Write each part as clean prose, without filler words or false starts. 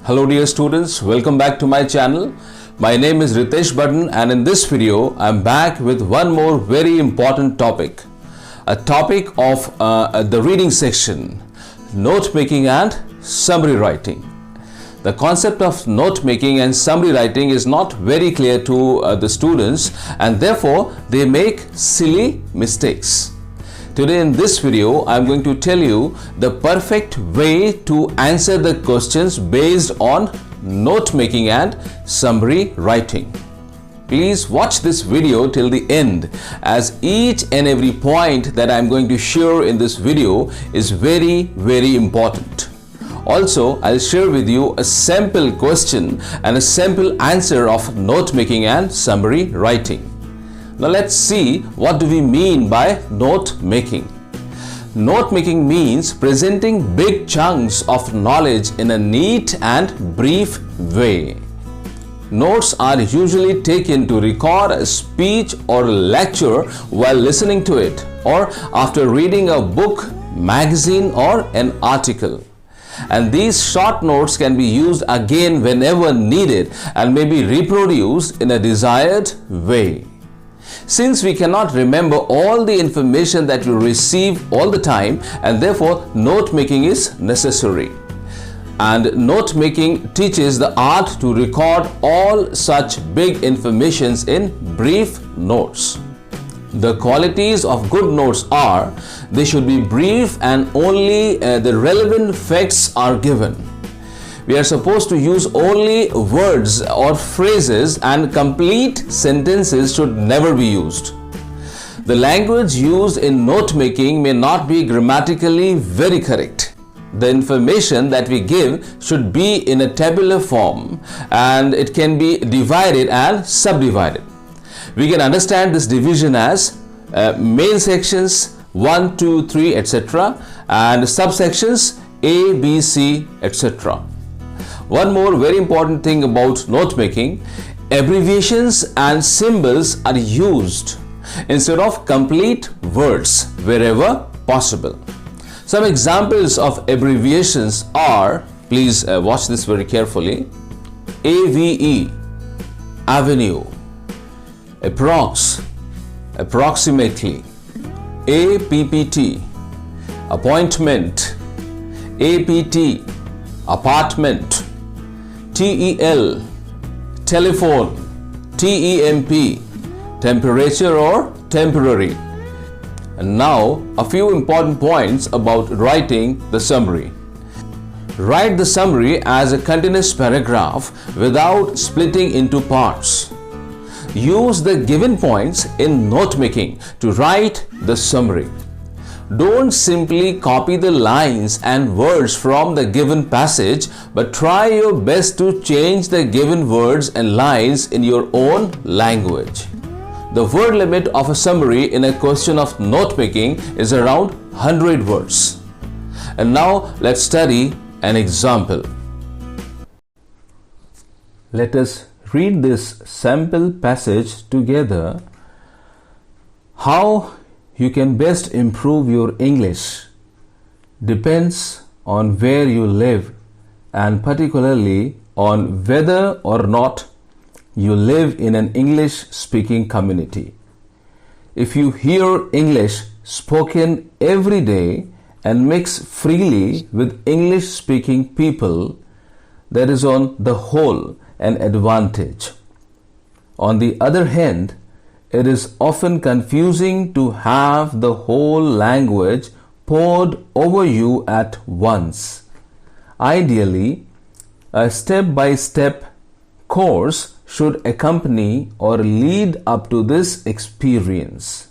Hello dear students, welcome back to my channel. My name is Ritesh Budden and in this video I'm back with one more very important topic. A topic of the reading section, note making and summary writing. The concept of note making and summary writing is not very clear to the students and therefore they make silly mistakes. Today in this video, I am going to tell you the perfect way to answer the questions based on note making and summary writing. Please watch this video till the end as each and every point that I am going to share in this video is very important. Also, I'll share with you a sample question and a sample answer of note making and summary writing. Now let's see what do we mean by note making. Note making means presenting big chunks of knowledge in a neat and brief way. Notes are usually taken to record a speech or lecture while listening to it or after reading a book, magazine or an article. And these short notes can be used again whenever needed and may be reproduced in a desired way. Since we cannot remember all the information that we receive all the time and therefore note making is necessary. And note making teaches the art to record all such big informations in brief notes. The qualities of good notes are they should be brief and only the relevant facts are given. We are supposed to use only words or phrases and complete sentences should never be used. The language used in note making may not be grammatically very correct. The information that we give should be in a tabular form and it can be divided and subdivided. We can understand this division as main sections 1, 2, 3, etc. and subsections A, B, C, etc. One more very important thing about note making, abbreviations and symbols are used instead of complete words wherever possible. Some examples of abbreviations are, please watch this very carefully, AVE, avenue, approx, approximately, APPT, appointment, APT, apartment, TEL, telephone, TEMP, temperature or temporary. And now a few important points about writing the summary. Write the summary as a continuous paragraph without splitting into parts. Use the given points in note making to write the summary. Don't simply copy the lines and words from the given passage, but try your best to change the given words and lines in your own language. The word limit of a summary in a question of note making is around 100 words. And now let's study an example. Let us read this sample passage together. How you can best improve your English depends on where you live and particularly on whether or not you live in an English speaking community. If you hear English spoken every day and mix freely with English speaking people, that is on the whole an advantage. On the other hand, it is often confusing to have the whole language poured over you at once. Ideally, a step-by-step course should accompany or lead up to this experience.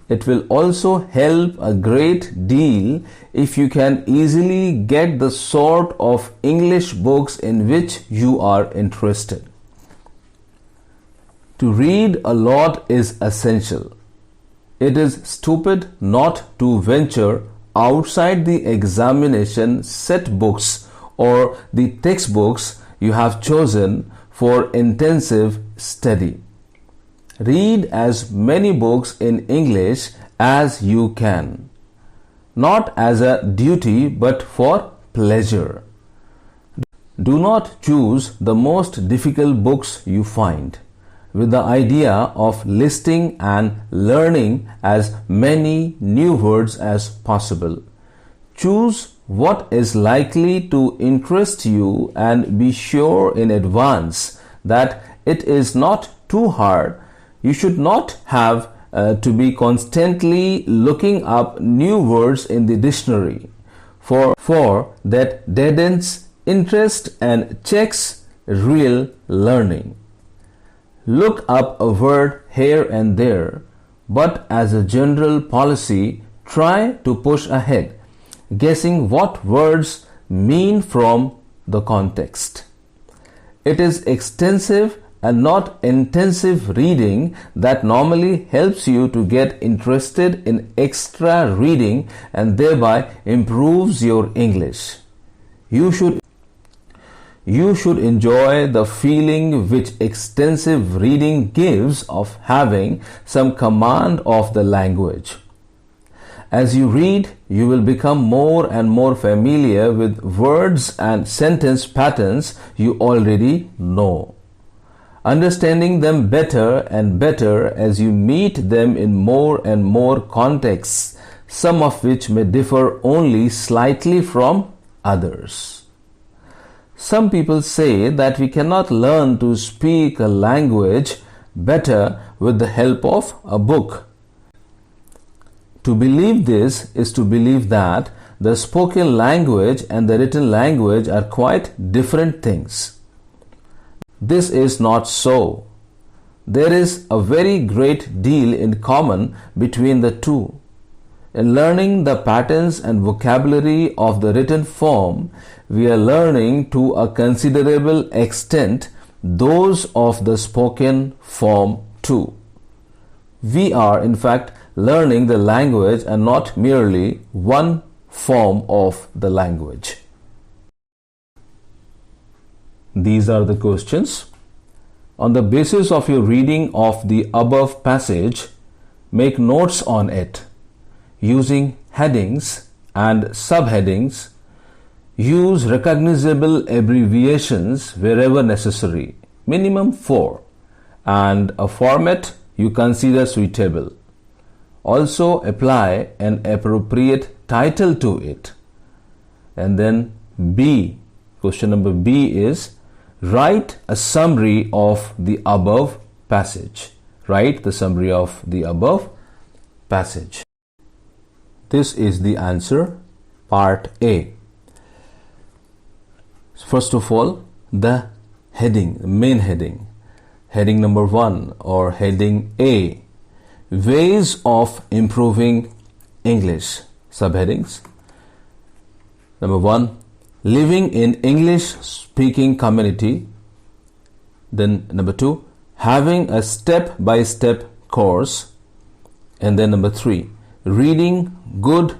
It will also help a great deal if you can easily get the sort of English books in which you are interested. To read a lot is essential. It is stupid not to venture outside the examination set books or the textbooks you have chosen for intensive study. Read as many books in English as you can, not as a duty but for pleasure. Do not choose the most difficult books you find, with the idea of listing and learning as many new words as possible. Choose what is likely to interest you and be sure in advance that it is not too hard. You should not have to be constantly looking up new words in the dictionary, for that deadens interest and checks real learning. Look up a word here and there, but as a general policy, try to push ahead, guessing what words mean from the context. It is extensive and not intensive reading that normally helps you to get interested in extra reading and thereby improves your English. You should enjoy the feeling which extensive reading gives of having some command of the language. As you read, you will become more and more familiar with words and sentence patterns you already know, understanding them better and better as you meet them in more and more contexts, some of which may differ only slightly from others. Some people say that we cannot learn to speak a language better with the help of a book. To believe this is to believe that the spoken language and the written language are quite different things. This is not so. There is a very great deal in common between the two. In learning the patterns and vocabulary of the written form, we are learning to a considerable extent those of the spoken form too. We are in fact learning the language and not merely one form of the language. These are the questions. On the basis of your reading of the above passage, make notes on it using headings and subheadings. Use recognizable abbreviations wherever necessary, minimum 4, and a format you consider suitable. Also apply an appropriate title to it. And then B, question number B is write a summary of the above passage. Write the summary of the above passage. This is the answer, part A. First of all, the heading, the main heading. Heading number 1 or heading A, ways of improving English. Subheadings. Number 1, living in English speaking community. Then number 2, having a step-by-step course. And then number 3, reading good,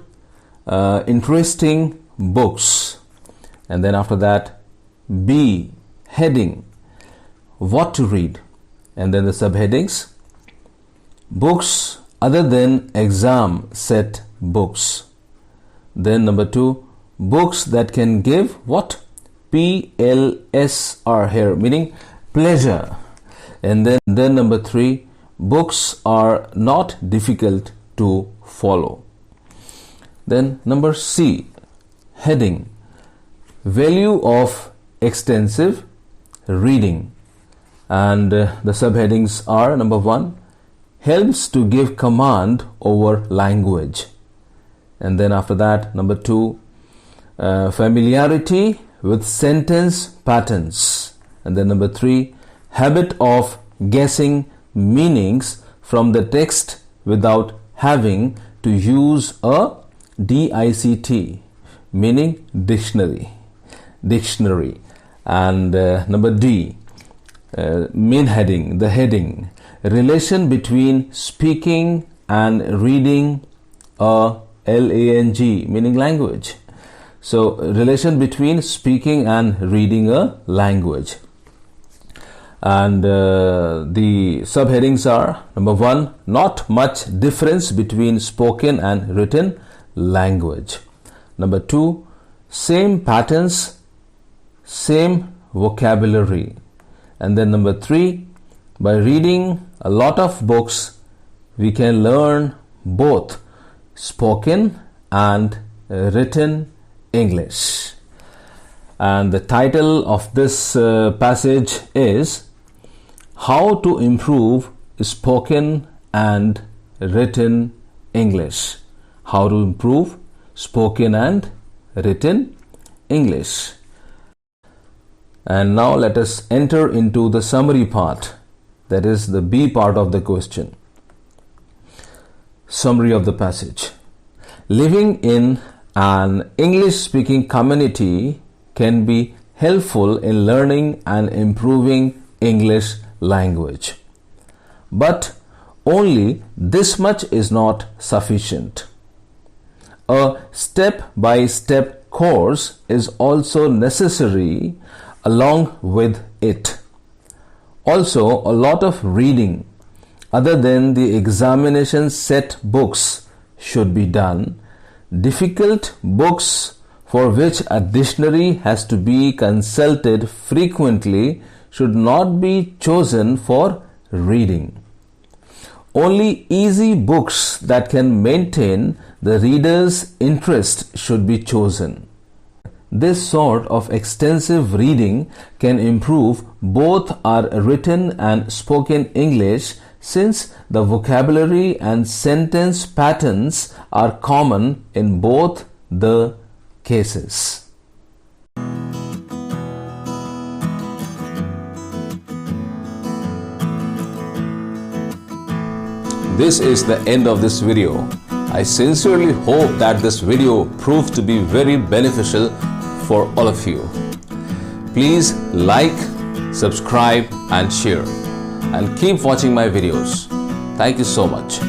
interesting books. And then after that, B, heading, what to read. And then the subheadings, books other than exam set books. Then number 2, books that can give what? PLSR here, meaning pleasure. And then number 3, books are not difficult to follow. Then number C, heading, value of extensive reading. And the subheadings are number 1, helps to give command over language. And then after that, number 2, familiarity with sentence patterns. And then number 3, habit of guessing meanings from the text without having to use a DICT, meaning dictionary. And number D, main heading, the heading, relation between speaking and reading a LANG, meaning language. So relation between speaking and reading a language. And the subheadings are number 1, not much difference between spoken and written language. Number 2, same patterns, same vocabulary. And then number 3, by reading a lot of books, we can learn both spoken and written English. And the title of this passage is How to Improve Spoken and Written English. How to improve spoken and written English. And now let us enter into the summary part, that is the B part of the question. Summary of the passage. Living in an English-speaking community can be helpful in learning and improving English language. But only this much is not sufficient. A step-by-step course is also necessary along with it. Also, a lot of reading other than the examination set books should be done. Difficult books for which a dictionary has to be consulted frequently should not be chosen for reading. Only easy books that can maintain the reader's interest should be chosen. This sort of extensive reading can improve both our written and spoken English, since the vocabulary and sentence patterns are common in both the cases. This is the end of this video. I sincerely hope that this video proved to be very beneficial for all of you. Please like, subscribe and share, and keep watching my videos. Thank you so much.